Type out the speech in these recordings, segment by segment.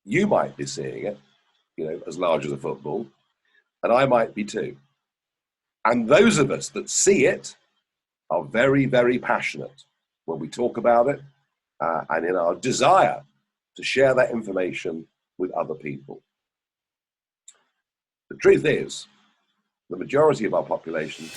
You might be seeing it, as large as a football, and I might be too. And those of us that see it are very, very passionate when we talk about it and in our desire to share that information with other people. The truth is, the majority of our population.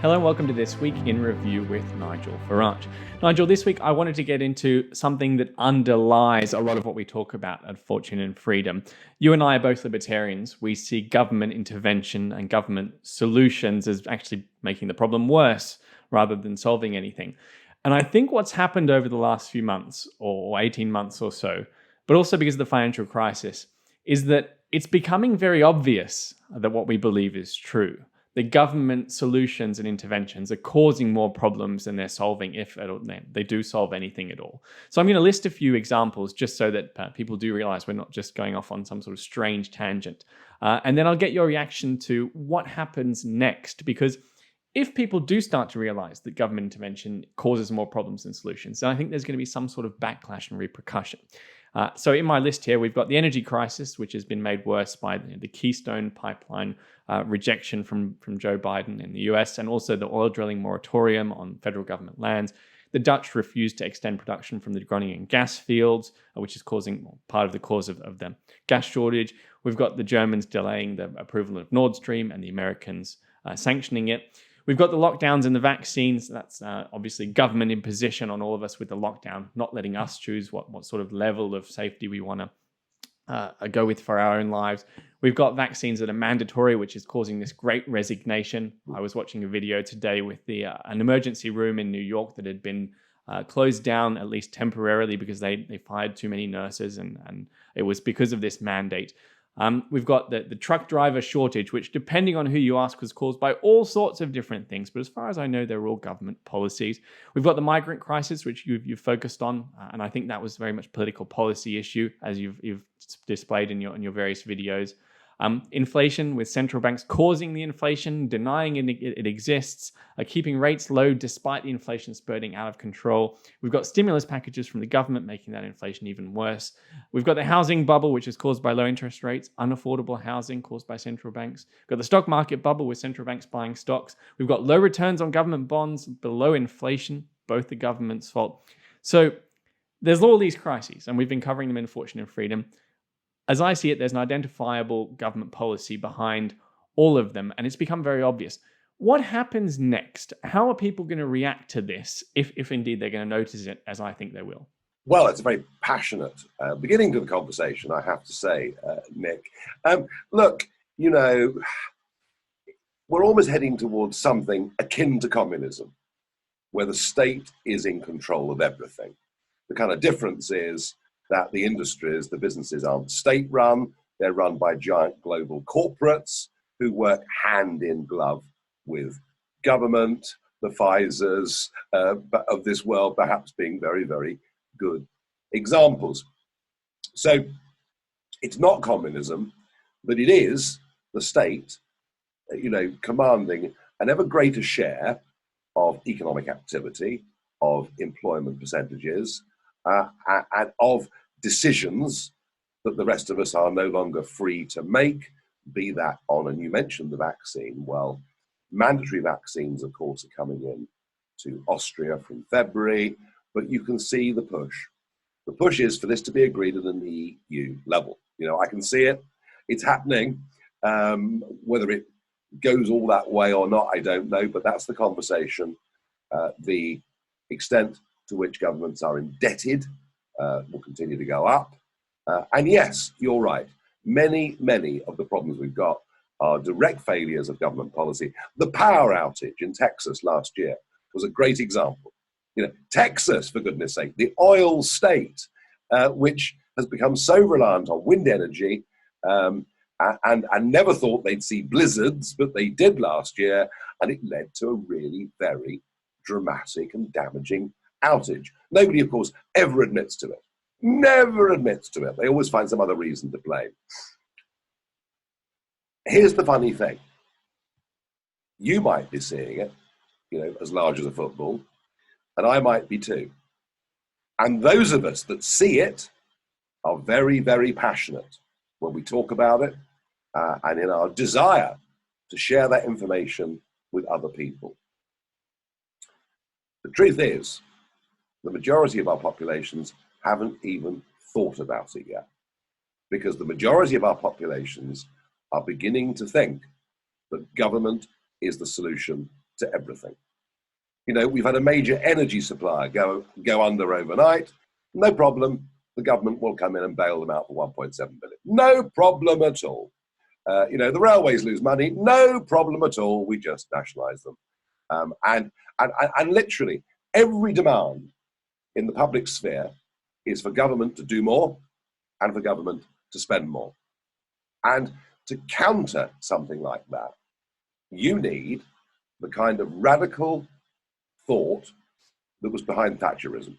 Hello and welcome to This Week in Review with Nigel Farage. Nigel, this week I wanted to get into something that underlies a lot of what we talk about at Fortune and Freedom. You and I are both libertarians. We see government intervention and government solutions as actually making the problem worse rather than solving anything. And I think what's happened over the last few months or 18 months or so, but also because of the financial crisis, is that it's becoming very obvious that what we believe is true. The government solutions and interventions are causing more problems than they're solving, if they do solve anything at all. So I'm going to list a few examples just so that people do realize we're not just going off on some sort of strange tangent. And then I'll get your reaction to what happens next, because if people do start to realize that government intervention causes more problems than solutions, then I think there's going to be some sort of backlash and repercussion. So in my list here, we've got the energy crisis, which has been made worse by the Keystone pipeline rejection from Joe Biden in the US, and also the oil drilling moratorium on federal government lands. The Dutch refused to extend production from the Groningen gas fields, which is causing part of the cause of the gas shortage. We've got the Germans delaying the approval of Nord Stream and the Americans sanctioning it. We've got the lockdowns and the vaccines. That's obviously government imposition on all of us with the lockdown, not letting us choose what sort of level of safety we want to go with for our own lives. We've got vaccines that are mandatory, which is causing this great resignation. I was watching a video today with an emergency room in New York that had been closed down, at least temporarily, because they fired too many nurses, and it was because of this mandate. We've got the truck driver shortage, which, depending on who you ask, was caused by all sorts of different things. But as far as I know, they're all government policies. We've got the migrant crisis, which you've focused on. And I think that was very much a political policy issue, as you've displayed in your various videos. Inflation, with central banks causing the inflation, denying it exists, keeping rates low despite the inflation spurting out of control. We've got stimulus packages from the government making that inflation even worse. We've got the housing bubble, which is caused by low interest rates, unaffordable housing caused by central banks. We've got the stock market bubble with central banks buying stocks. We've got low returns on government bonds below inflation, both the government's fault. So there's all these crises, and we've been covering them in Fortune and Freedom. As I see it, there's an identifiable government policy behind all of them, and it's become very obvious. What happens next? How are people going to react to this, if indeed they're going to notice it, as I think they will? Well, it's a very passionate beginning to the conversation, I have to say, Nick. Look, we're almost heading towards something akin to communism, where the state is in control of everything. The kind of difference is that the industries, the businesses aren't state-run. They're run by giant global corporates who work hand in glove with government, the Pfizers of this world perhaps being very, very good examples. So it's not communism, but it is the state, commanding an ever greater share of economic activity, of employment percentages, and of decisions that the rest of us are no longer free to make, be that on, and you mentioned the vaccine. Well, mandatory vaccines, of course, are coming in to Austria from February, but you can see the push. The push is for this to be agreed at an EU level. I can see it. It's happening. Whether it goes all that way or not, I don't know, but that's the conversation. The extent to which governments are indebted will continue to go up. And yes, you're right. Many of the problems we've got are direct failures of government policy. The power outage in Texas last year was a great example. Texas, for goodness sake, the oil state, which has become so reliant on wind energy and never thought they'd see blizzards, but they did last year, and it led to a really very dramatic and damaging outage. Nobody, of course, ever admits to it. Never admits to it. They always find some other reason to blame. Here's the funny thing. You might be seeing it, as large as a football, and I might be too. And those of us that see it are very, very passionate when we talk about it and in our desire to share that information with other people. The truth is, the majority of our populations haven't even thought about it yet, because the majority of our populations are beginning to think that government is the solution to everything. You know, we've had a major energy supplier go under overnight. No problem. The government will come in and bail them out for 1.7 billion. No problem at all. You know, the railways lose money. No problem at all. We just nationalise them. And literally every demand in the public sphere is for government to do more and for government to spend more. And to counter something like that, you need the kind of radical thought that was behind Thatcherism.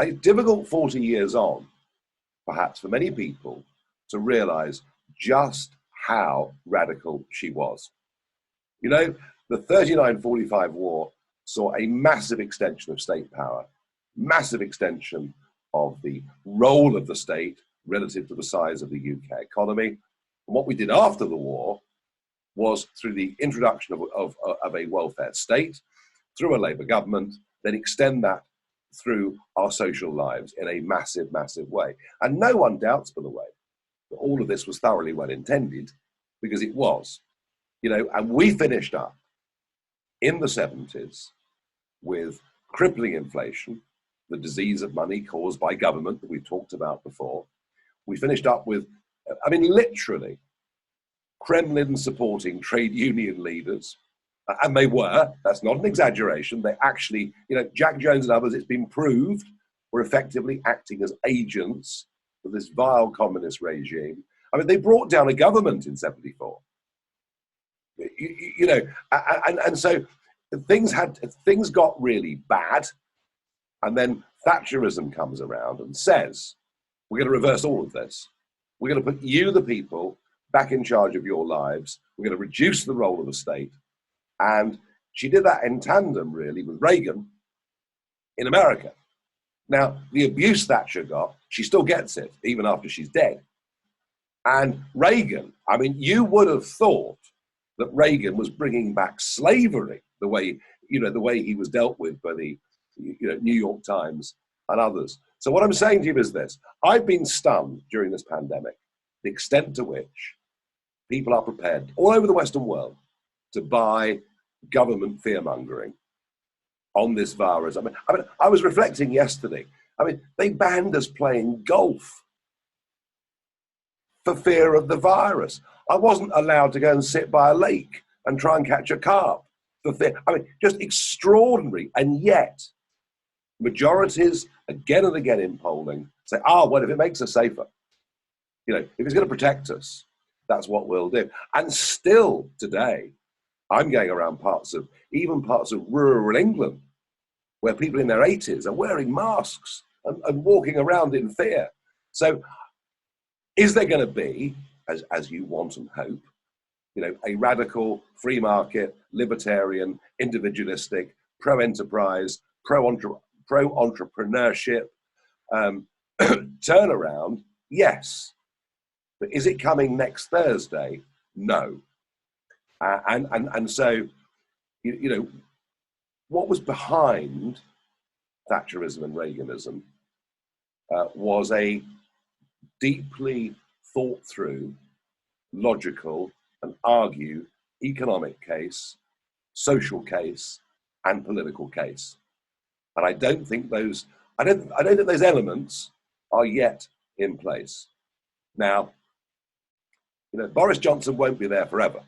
It's difficult 40 years on, perhaps for many people, to realise just how radical she was. You know, the 39-45 war saw a massive extension of state power, massive extension of the role of the state relative to the size of the UK economy. And what we did after the war was, through the introduction of a welfare state, through a Labour government, then extend that through our social lives in a massive, massive way. And no one doubts, by the way, that all of this was thoroughly well intended, because it was. You know, and we finished up in the 70s with crippling inflation, the disease of money caused by government that we've talked about before. We finished up with, I mean, literally, Kremlin supporting trade union leaders. And they were, that's not an exaggeration, they actually, you know, Jack Jones and others, it's been proved, were effectively acting as agents for this vile communist regime. I mean, they brought down a government in 74. You know, and so things got really bad, and then Thatcherism comes around and says, we're going to reverse all of this. We're going to put you, the people, back in charge of your lives. We're going to reduce the role of the state. And she did that in tandem, really, with Reagan in America. Now, the abuse Thatcher got, she still gets it, even after she's dead. And Reagan, I mean, you would have thought that Reagan was bringing back slavery, the way he was dealt with by the New York Times and others. So what I'm saying to you is this: I've been stunned during this pandemic, the extent to which people are prepared all over the Western world to buy government fear-mongering on this virus. I mean, I was reflecting yesterday. I mean, they banned us playing golf for fear of the virus. I wasn't allowed to go and sit by a lake and try and catch a carp for fear. I mean, just extraordinary. And yet, majorities, again and again in polling, say, well, if it makes us safer, you know, if it's going to protect us, that's what we'll do. And still today, I'm going around parts of rural England where people in their 80s are wearing masks and walking around in fear. So is there going to be, as you want and hope, you know, a radical, free market, libertarian, individualistic, pro-enterprise, pro-entrepreneurship turnaround? Yes. But is it coming next Thursday? No. And so, you know, what was behind Thatcherism and Reaganism was a deeply thought through, logical and argued economic case, social case, and political case. And I don't think those elements are yet in place. Now, you know, Boris Johnson won't be there forever.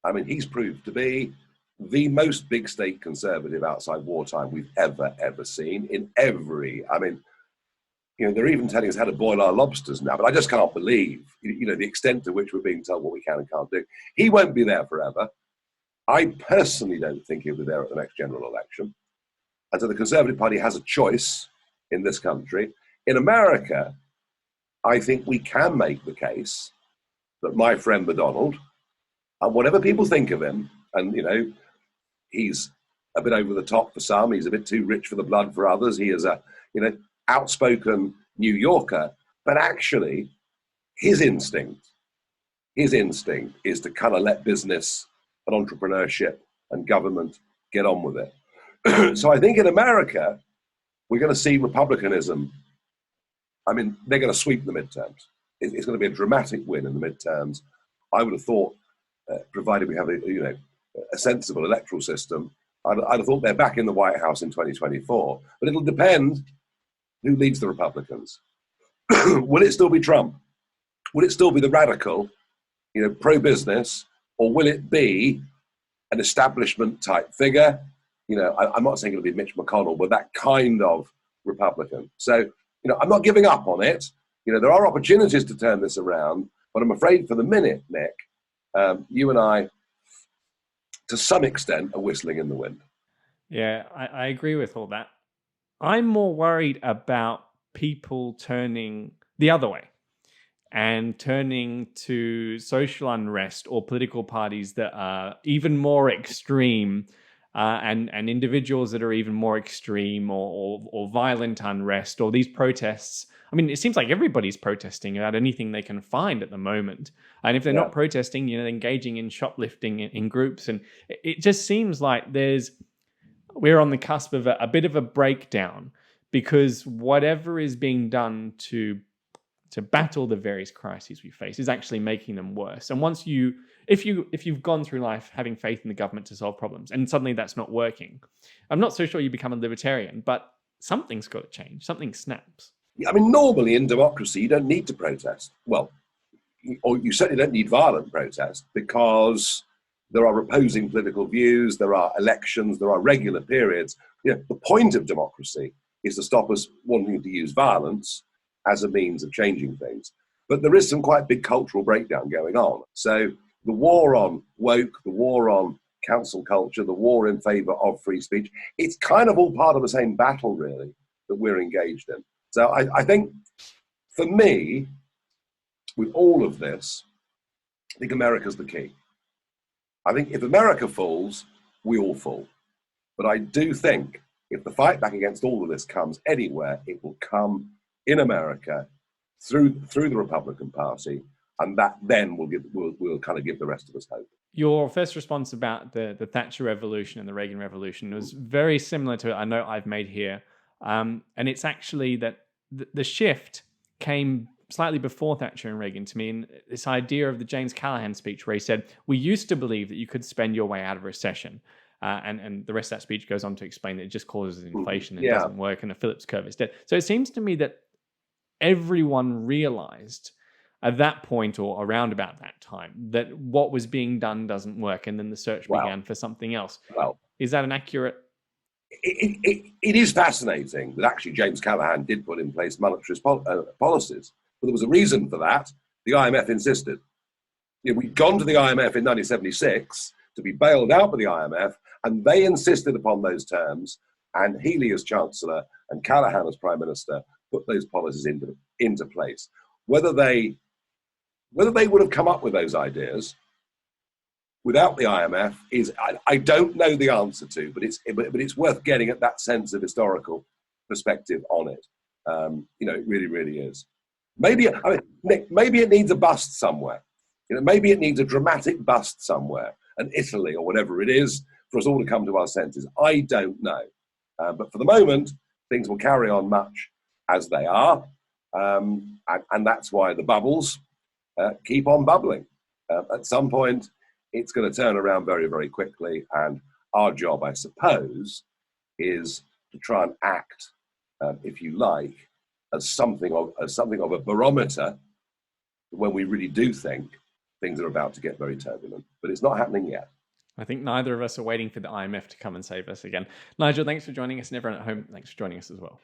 I mean, he's proved to be the most big state conservative outside wartime we've ever seen in every, I mean, you know, they're even telling us how to boil our lobsters now, but I just can't believe, you know, the extent to which we're being told what we can and can't do. He won't be there forever. I personally don't think he'll be there at the next general election. And so the Conservative Party has a choice in this country. In America, I think we can make the case that my friend McDonald, and whatever people think of him, and, you know, he's a bit over the top for some, he's a bit too rich for the blood for others, he is a outspoken New Yorker, but actually his instinct is to kind of let business and entrepreneurship and government get on with it. So I think in America, we're going to see republicanism. I mean, they're going to sweep the midterms. It's going to be a dramatic win in the midterms. I would have thought, provided we have a sensible electoral system, I'd have thought they're back in the White House in 2024. But it'll depend who leads the Republicans. Will it still be Trump? Will it still be the radical, pro-business, or will it be an establishment type figure? I'm not saying it'll be Mitch McConnell, but that kind of Republican. So, I'm not giving up on it. There are opportunities to turn this around, but I'm afraid for the minute, Nick, you and I, to some extent, are whistling in the wind. Yeah, I agree with all that. I'm more worried about people turning the other way and turning to social unrest or political parties that are even more extreme and individuals that are even more extreme or violent unrest or these protests. I mean, it seems like everybody's protesting about anything they can find at the moment. And if they're not protesting, they're engaging in shoplifting in groups. And it just seems like we're on the cusp of a bit of a breakdown, because whatever is being done to battle the various crises we face is actually making them worse. And if you've gone through life having faith in the government to solve problems and suddenly that's not working, I'm not so sure you become a libertarian, but something's got to change. Something snaps. I mean, normally in democracy, you don't need to protest. Well, or you certainly don't need violent protest, because there are opposing political views, there are elections, there are regular periods. The point of democracy is to stop us wanting to use violence as a means of changing things. But there is some quite big cultural breakdown going on. So the war on woke, the war on cancel culture, the war in favor of free speech, it's kind of all part of the same battle, really, that we're engaged in. So I think, for me, with all of this, I think America's the key. I think if America falls, we all fall. But I do think if the fight back against all of this comes anywhere, it will come in America through the Republican Party, and that then will kind of give the rest of us hope. Your first response about the Thatcher Revolution and the Reagan Revolution was very similar to a note I've made here. And it's actually that the shift came slightly before Thatcher and Reagan to me, in this idea of the James Callaghan speech where he said, we used to believe that you could spend your way out of recession. And the rest of that speech goes on to explain that it just causes inflation and doesn't work, and the Phillips curve is dead. So it seems to me that everyone realized at that point or around about that time that what was being done doesn't work, and then the search began for something else. Well, is that an accurate? It is fascinating that actually James Callaghan did put in place monetary policies, but there was a reason for that. The IMF insisted. We'd gone to the IMF in 1976 to be bailed out by the IMF, and they insisted upon those terms, and Healey as Chancellor and Callaghan as Prime Minister put those policies into place. Whether they would have come up with those ideas without the IMF is, I don't know the answer to, but it's worth getting at that sense of historical perspective on it. It really, really is. Maybe it needs a bust somewhere. Maybe it needs a dramatic bust somewhere, and Italy or whatever it is, for us all to come to our senses. I don't know. But for the moment, things will carry on much as they are. And that's why the bubbles keep on bubbling. At some point, it's going to turn around very, very quickly. And our job, I suppose, is to try and act, if you like, as something of a barometer when we really do think things are about to get very turbulent. But it's not happening yet. I think neither of us are waiting for the IMF to come and save us again. Nigel, thanks for joining us, and everyone at home, thanks for joining us as well.